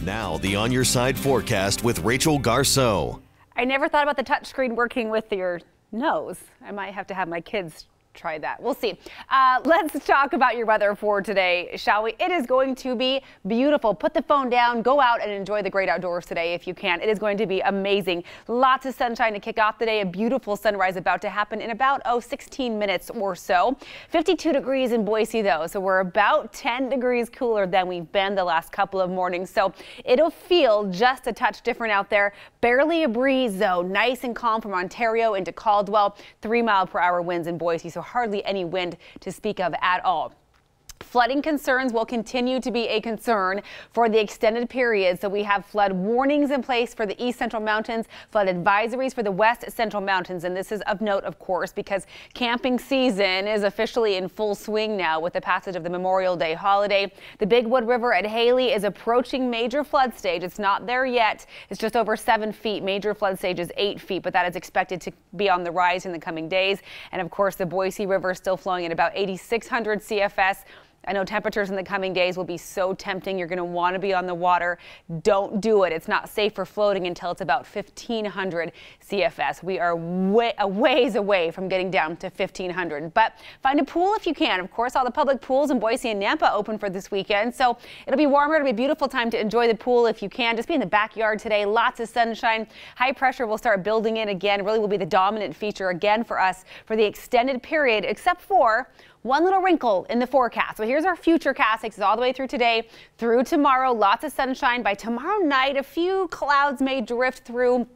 Now, the On Your Side forecast with Rachel Garceau. I never thought about the touchscreen working with your nose. I might have to have my kids try that. We'll see. Let's talk about your weather for today, shall we? It is going to be beautiful. Put the phone down, go out and enjoy the great outdoors today if you can. It is going to be amazing. Lots of sunshine to kick off the day. A beautiful sunrise about to happen in about 16 minutes or so. 52 degrees in Boise though, so we're about 10 degrees cooler than we've been the last couple of mornings. So it'll feel just a touch different out there. Barely a breeze though. Nice and calm from Ontario into Caldwell. 3-mile-per-hour winds in Boise, so hardly any wind to speak of at all. Flooding concerns will continue to be a concern for the extended period. So we have flood warnings in place for the East Central Mountains, flood advisories for the West Central Mountains. And this is of note, of course, because camping season is officially in full swing now with the passage of the Memorial Day holiday. The Big Wood River at Haley is approaching major flood stage. It's not there yet. It's just over 7 feet. Major flood stage is 8 feet, but that is expected to be on the rise in the coming days. And of course, the Boise River is still flowing at about 8,600 CFS. I know temperatures in the coming days will be so tempting. You're going to want to be on the water. Don't do it. It's not safe for floating until it's about 1,500 CFS. We are a ways away from getting down to 1,500. But find a pool if you can. Of course, all the public pools in Boise and Nampa open for this weekend. So it'll be warmer. It'll be a beautiful time to enjoy the pool if you can. Just be in the backyard today. Lots of sunshine. High pressure will start building in again. Really will be the dominant feature again for us for the extended period, except for one little wrinkle in the forecast. So here's our future cast. Takes us all the way through today, through tomorrow. Lots of sunshine. By tomorrow night, a few clouds may drift through.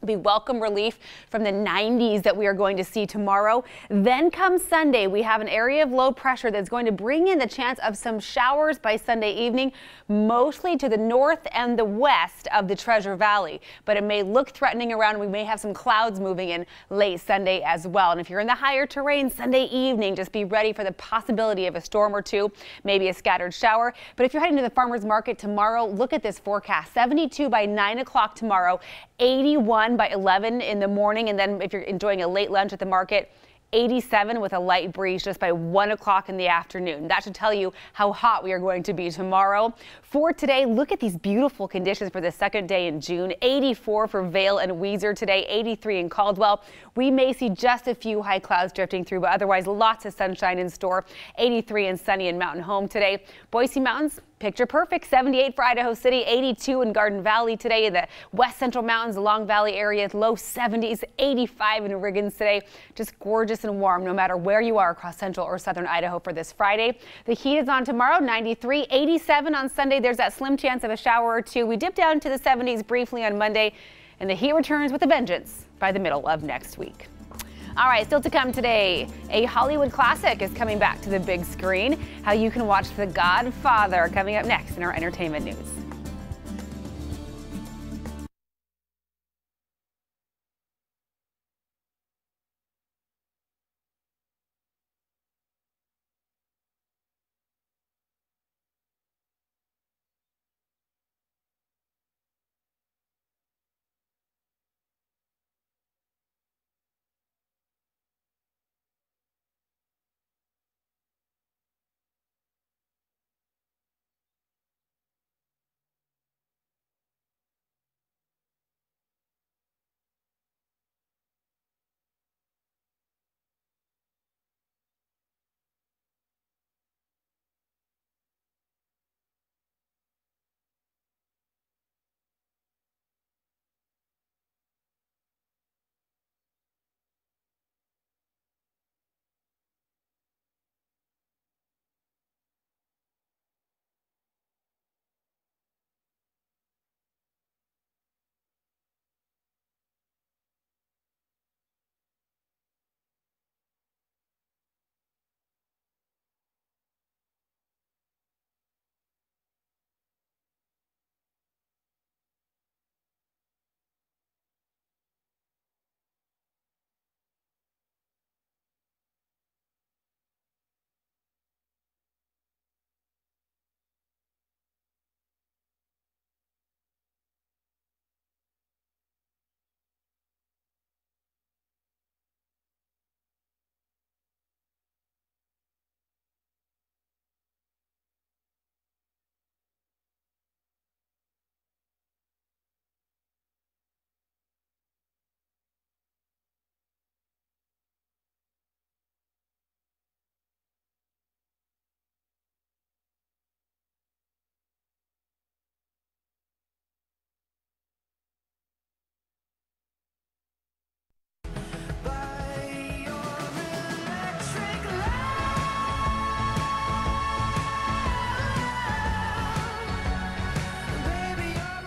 Be welcome relief from the 90s that we are going to see tomorrow. Then comes Sunday, we have an area of low pressure that's going to bring in the chance of some showers by Sunday evening, mostly to the north and the west of the Treasure Valley. But it may look threatening around. We may have some clouds moving in late Sunday as well. And if you're in the higher terrain Sunday evening, just be ready for the possibility of a storm or two, maybe a scattered shower. But if you're heading to the farmers market tomorrow, look at this forecast. 72 by 9 o'clock tomorrow, 81 by 11 in the morning, and then if you're enjoying a late lunch at the market, 87 with a light breeze just by 1 o'clock in the afternoon. That should tell you how hot we are going to be tomorrow. For today, look at these beautiful conditions for the second day in June. 84 for Vail and Weiser today, 83 in Caldwell. We may see just a few high clouds drifting through, but otherwise lots of sunshine in store. 83 and sunny in Mountain Home today. Boise Mountains, picture perfect. 78 for Idaho City, 82 in Garden Valley today. In the West Central Mountains, the Long Valley area, low 70s, 85 in Riggins today. Just gorgeous and warm no matter where you are across central or southern Idaho for this Friday. The heat is on tomorrow, 93, 87 on Sunday. There's that slim chance of a shower or two. We dip down to the 70s briefly on Monday, and the heat returns with a vengeance by the middle of next week. All right, still to come today, a Hollywood classic is coming back to the big screen. How you can watch The Godfather coming up next in our entertainment news.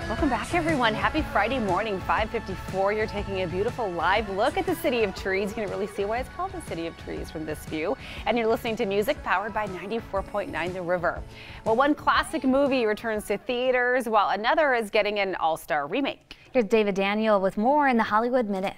Welcome back, everyone. Happy Friday morning, 5:54. You're taking a beautiful live look at the City of Trees. You can really see why it's called the City of Trees from this view. And you're listening to music powered by 94.9 The River. Well, one classic movie returns to theaters while another is getting an all-star remake. Here's David Daniel with more in the Hollywood Minute.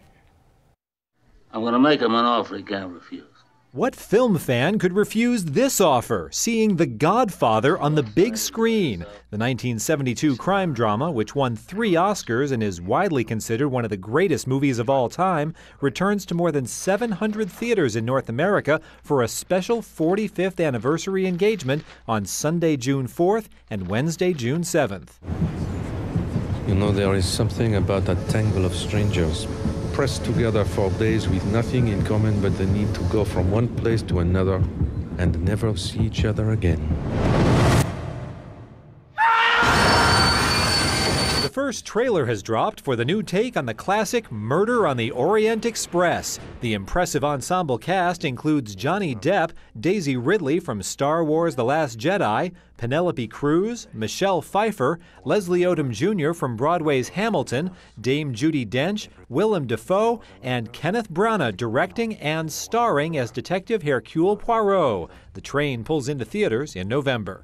I'm going to make him an offer he can't refuse. What film fan could refuse this offer, seeing The Godfather on the big screen? The 1972 crime drama, which won 3 Oscars and is widely considered one of the greatest movies of all time, returns to more than 700 theaters in North America for a special 45th anniversary engagement on Sunday, June 4th and Wednesday, June 7th. You know, there is something about that tangle of strangers, pressed together for days with nothing in common but the need to go from one place to another and never see each other again. The first trailer has dropped for the new take on the classic Murder on the Orient Express. The impressive ensemble cast includes Johnny Depp, Daisy Ridley from Star Wars The Last Jedi, Penelope Cruz, Michelle Pfeiffer, Leslie Odom Jr. from Broadway's Hamilton, Dame Judi Dench, Willem Dafoe, and Kenneth Branagh directing and starring as Detective Hercule Poirot. The train pulls into theaters in November.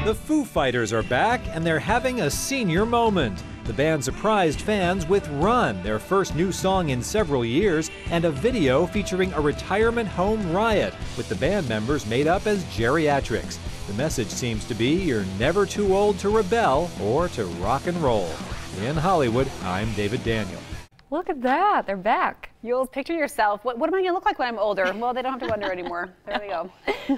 The Foo Fighters are back, and they're having a senior moment. The band surprised fans with Run, their first new song in several years, and a video featuring a retirement home riot, with the band members made up as geriatrics. The message seems to be you're never too old to rebel or to rock and roll. In Hollywood, I'm David Daniel. Look at that, they're back. You'll picture yourself. What am I going to look like when I'm older? Well, they don't have to wonder anymore. There we go.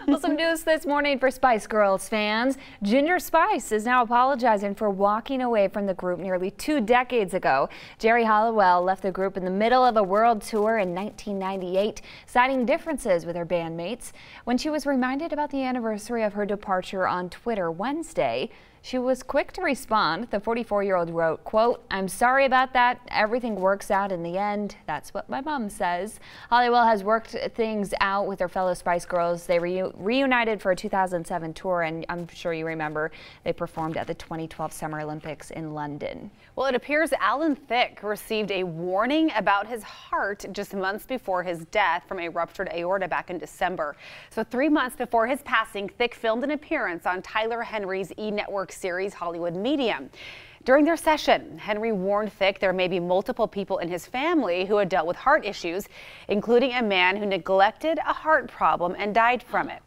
Well, some news this morning for Spice Girls fans. Ginger Spice is now apologizing for walking away from the group nearly 2 decades ago. Jerry Halliwell left the group in the middle of a world tour in 1998, citing differences with her bandmates. When she was reminded about the anniversary of her departure on Twitter Wednesday, she was quick to respond. The 44-year-old wrote, quote, "I'm sorry about that. Everything works out in the end. That's what my mom says." Halliwell has worked things out with her fellow Spice Girls. They reunited for a 2007 tour, and I'm sure you remember they performed at the 2012 Summer Olympics in London. Well, it appears Alan Thicke received a warning about his heart just months before his death from a ruptured aorta back in December. So 3 months before his passing, Thicke filmed an appearance on Tyler Henry's E! Network series Hollywood Medium. During their session, Henry warned Thicke there may be multiple people in his family who had dealt with heart issues, including a man who neglected a heart problem and died from it.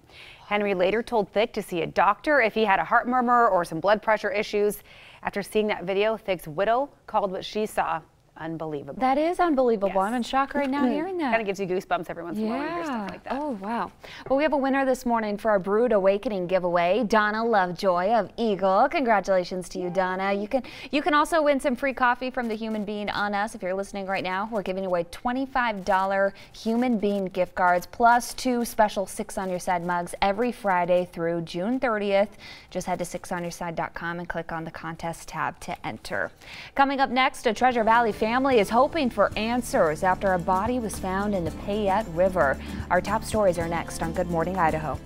Henry later told Thicke to see a doctor if he had a heart murmur or some blood pressure issues. After seeing that video, Thicke's widow called what she saw unbelievable. That is unbelievable. Yes. I'm in shock right now hearing that. Kind of gives you goosebumps every once in a while when you hear stuff like that. Oh, wow. Well, we have a winner this morning for our Brood Awakening giveaway, Donna Lovejoy of Eagle. Congratulations to you, Donna. You can also win some free coffee from the Human Bean on Us. If you're listening right now, we're giving away $25 Human Bean gift cards plus 2 special 6 on Your Side mugs every Friday through June 30th. Just head to 6onyourside.com and click on the contest tab to enter. Coming up next, a Treasure Valley family is hoping for answers after a body was found in the Payette River. Our top stories are next on Good Morning Idaho.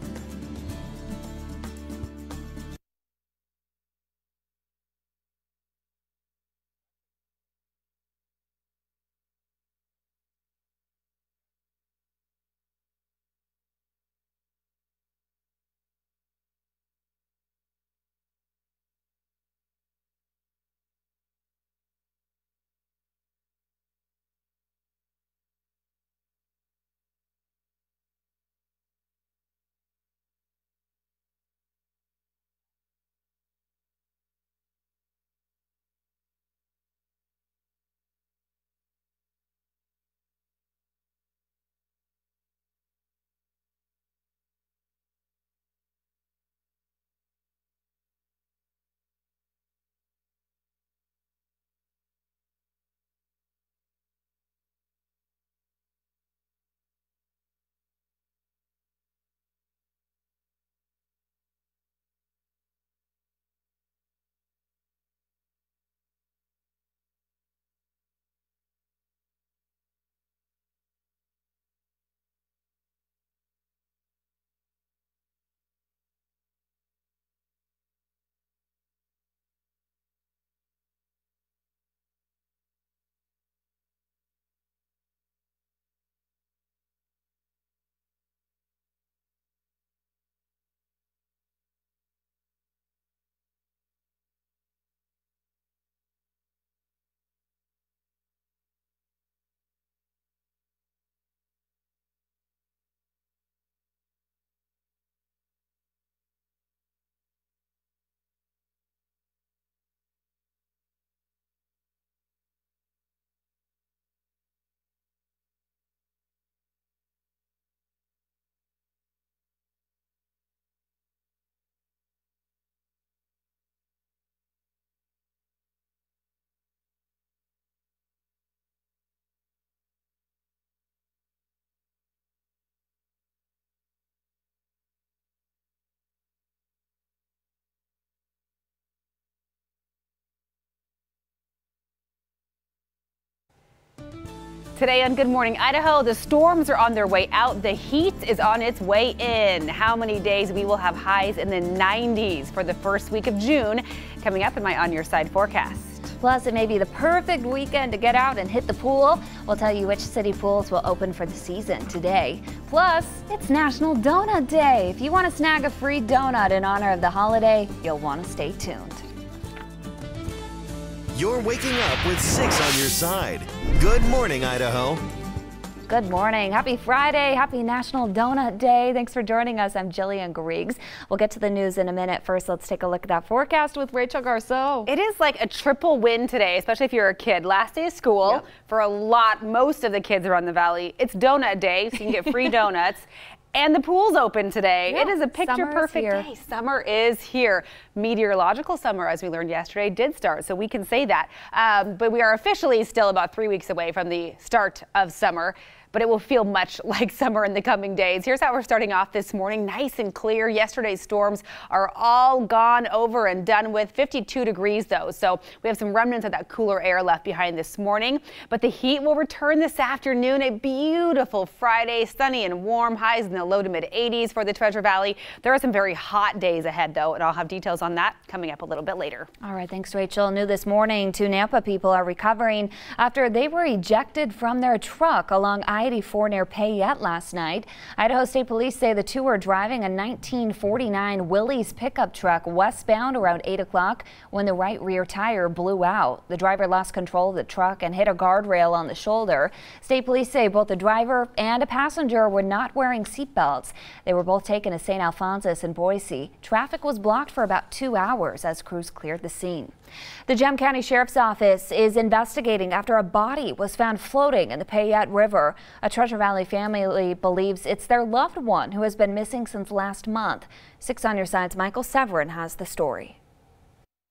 Today on Good Morning Idaho, the storms are on their way out. The heat is on its way in. How many days we will have highs in the 90s for the first week of June? Coming up in my On Your Side forecast. Plus, it may be the perfect weekend to get out and hit the pool. We'll tell you which city pools will open for the season today. Plus, it's National Donut Day. If you want to snag a free donut in honor of the holiday, you'll want to stay tuned. You're waking up with 6 on your side. Good morning, Idaho. Good morning. Happy Friday. Happy National Donut Day. Thanks for joining us. I'm Jillian Griggs. We'll get to the news in a minute. First, let's take a look at that forecast with Rachel Garceau. It is like a triple win today, especially if you're a kid. Last day of school for most of the kids around the valley. It's donut day, so you can get free donuts. And the pool's open today. Yeah, it is a picture-perfect day. Summer is here. Meteorological summer, as we learned yesterday, did start, so we can say that. But we are officially still about 3 weeks away from the start of summer. But it will feel much like summer in the coming days. Here's how we're starting off this morning. Nice and clear. Yesterday's storms are all gone over and done with. 52 degrees, though. So we have some remnants of that cooler air left behind this morning. But the heat will return this afternoon. A beautiful Friday, sunny and warm. Highs in the low to mid 80s for the Treasure Valley. There are some very hot days ahead, though, and I'll have details on that coming up a little bit later. All right. Thanks, Rachel. New this morning, 2 Nampa people are recovering after they were ejected from their truck along I-84 near Payette last night. Idaho State Police say the two were driving a 1949 Willys pickup truck westbound around 8 o'clock when the right rear tire blew out. The driver lost control of the truck and hit a guardrail on the shoulder. State Police say both the driver and a passenger were not wearing seatbelts. They were both taken to St. Alphonsus in Boise. Traffic was blocked for about 2 hours as crews cleared the scene. The Gem County Sheriff's Office is investigating after a body was found floating in the Payette River. A Treasure Valley family believes it's their loved one who has been missing since last month. 6 on Your Side's Michael Severin has the story.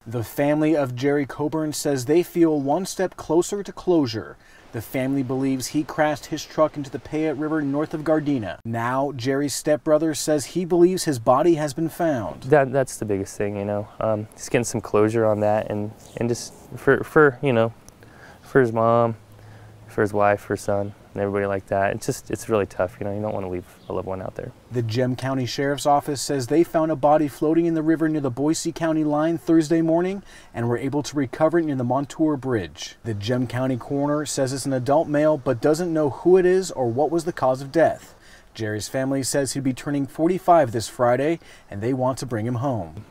The family of Jerry Coburn says they feel one step closer to closure. The family believes he crashed his truck into the Payette River north of Gardena. Now, Jerry's stepbrother says he believes his body has been found. That's the biggest thing, you know. Just getting some closure on that, and just for his mom, for his wife, for his son, and everybody like that. It's really tough, you know. You don't want to leave a loved one out there. The Gem County Sheriff's Office says they found a body floating in the river near the Boise County line Thursday morning and were able to recover it near the Montour Bridge. The Gem County coroner says it's an adult male but doesn't know who it is or what was the cause of death. Jerry's family says he'd be turning 45 this Friday and they want to bring him home.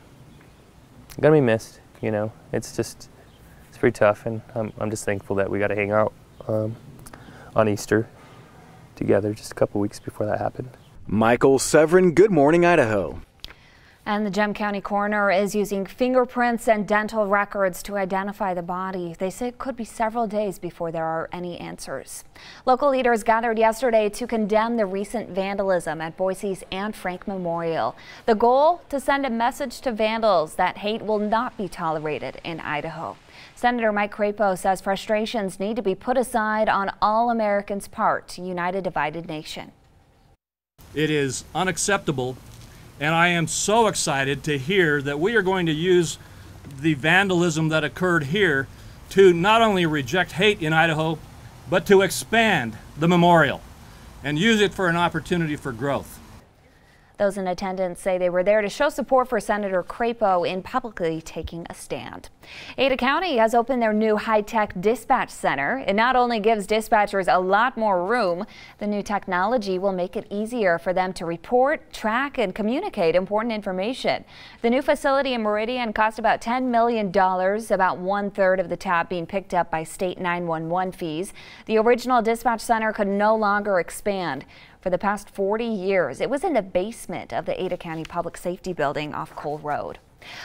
Gonna be missed, you know. It's pretty tough, and I'm just thankful that we got to hang out on Easter together just a couple weeks before that happened. Michael Severin, Good Morning, Idaho. And the Gem County coroner is using fingerprints and dental records to identify the body. They say it could be several days before there are any answers. Local leaders gathered yesterday to condemn the recent vandalism at Boise's Anne Frank Memorial. The goal, to send a message to vandals that hate will not be tolerated in Idaho. Senator Mike Crapo says frustrations need to be put aside on all Americans' part to unite a divided nation. It is unacceptable, and I am so excited to hear that we are going to use the vandalism that occurred here to not only reject hate in Idaho, but to expand the memorial and use it for an opportunity for growth. Those in attendance say they were there to show support for Senator Crapo in publicly taking a stand. Ada County has opened their new high-tech dispatch center. It not only gives dispatchers a lot more room, the new technology will make it easier for them to report, track, and communicate important information. The new facility in Meridian cost about $10 million, about 1/3 of the tab being picked up by state 911 fees. The original dispatch center could no longer expand. For the past 40 years, it was in the basement of the Ada County Public Safety Building off Cole Road.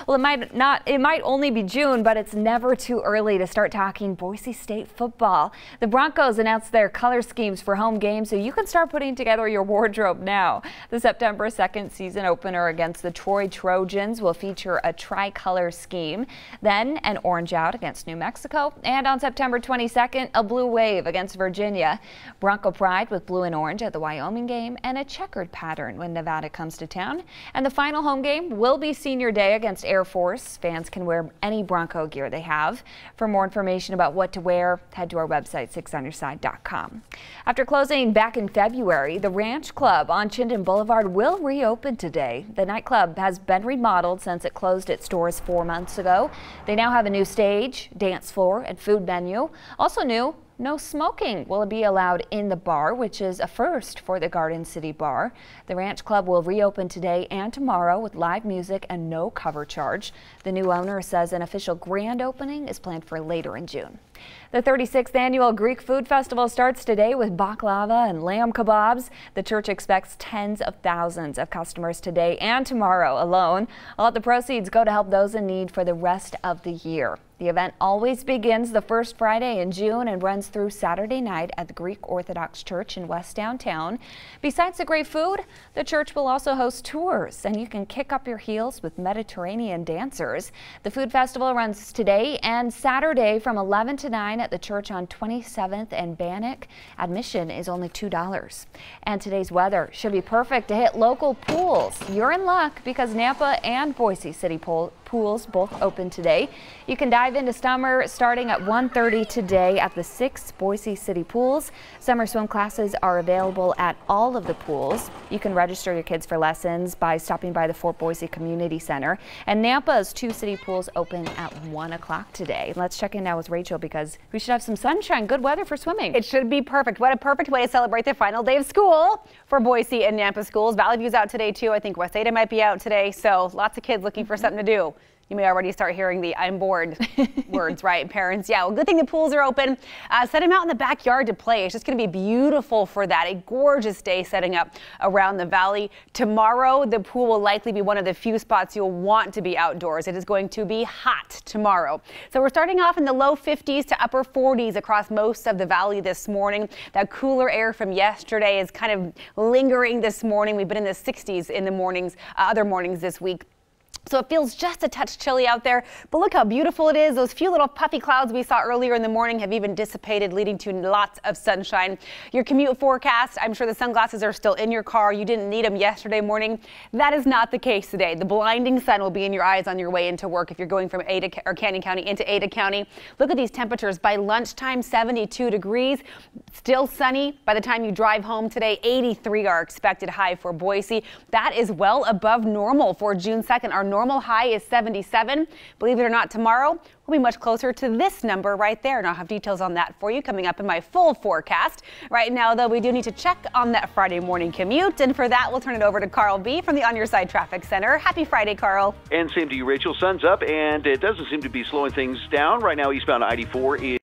Well, it might only be June, but it's never too early to start talking Boise State football. The Broncos announced their color schemes for home games, so you can start putting together your wardrobe now. The September 2nd season opener against the Troy Trojans will feature a tricolor scheme, then an orange out against New Mexico, and on September 22nd, a blue wave against Virginia. Bronco pride with blue and orange at the Wyoming game, and a checkered pattern when Nevada comes to town. And the final home game will be Senior Day against against Air Force. Fans can wear any Bronco gear they have. For more information about what to wear, head to our website, 6onyourside.com. After closing back in February, the Ranch Club on Chinden Boulevard will reopen today. The nightclub has been remodeled since it closed its doors 4 months ago. They now have a new stage, dance floor, and food menu. Also new, no smoking will be allowed in the bar, which is a first for the Garden City Bar. The Ranch Club will reopen today and tomorrow with live music and no cover charge. The new owner says an official grand opening is planned for later in June. The 36th annual Greek Food Festival starts today with baklava and lamb kebabs. The church expects tens of thousands of customers today and tomorrow alone. All the proceeds go to help those in need for the rest of the year. The event always begins the first Friday in June and runs through Saturday night at the Greek Orthodox Church in West Downtown. Besides the great food, the church will also host tours, and you can kick up your heels with Mediterranean dancers. The food festival runs today and Saturday from 11 to 9 at the church on 27th and Bannock. Admission is only $2. And today's weather should be perfect to hit local pools. You're in luck because Nampa and Boise City pools both open today. You can dive into summer starting at 1:30 today at the 6 Boise City pools. Summer swim classes are available at all of the pools. You can register your kids for lessons by stopping by the Fort Boise Community Center. And Nampa's 2 city pools open at 1 o'clock today. Let's check in now with Rachel because we should have some sunshine. Good weather for swimming. It should be perfect. What a perfect way to celebrate the final day of school for Boise and Nampa schools. Valley View's out today too. I think West Ada might be out today. So lots of kids looking for something to do. You may already start hearing the "I'm bored" words, right, parents? Yeah, well, good thing the pools are open. Set them out in the backyard to play. It's just going to be beautiful for that. A gorgeous day setting up around the valley. Tomorrow, the pool will likely be one of the few spots you'll want to be outdoors. It is going to be hot tomorrow. So we're starting off in the low 50s to upper 40s across most of the valley this morning. That cooler air from yesterday is kind of lingering this morning. We've been in the 60s in the mornings, other mornings this week. So it feels just a touch chilly out there, but look how beautiful it is. Those few little puffy clouds we saw earlier in the morning have even dissipated, leading to lots of sunshine. Your commute forecast, I'm sure the sunglasses are still in your car. You didn't need them yesterday morning. That is not the case today. The blinding sun will be in your eyes on your way into work if you're going from Canyon County into Ada County. Look at these temperatures. By lunchtime, 72 degrees. Still sunny. By the time you drive home today, 83 are expected high for Boise. That is well above normal for June 2nd. Our normal high is 77. Believe it or not, tomorrow we'll be much closer to this number right there. And I'll have details on that for you coming up in my full forecast. Right now, though, we do need to check on that Friday morning commute. And for that, we'll turn it over to Carl B. from the On Your Side Traffic Center. Happy Friday, Carl. And same to you, Rachel. Sun's up, and it doesn't seem to be slowing things down. Right now, eastbound I-84 is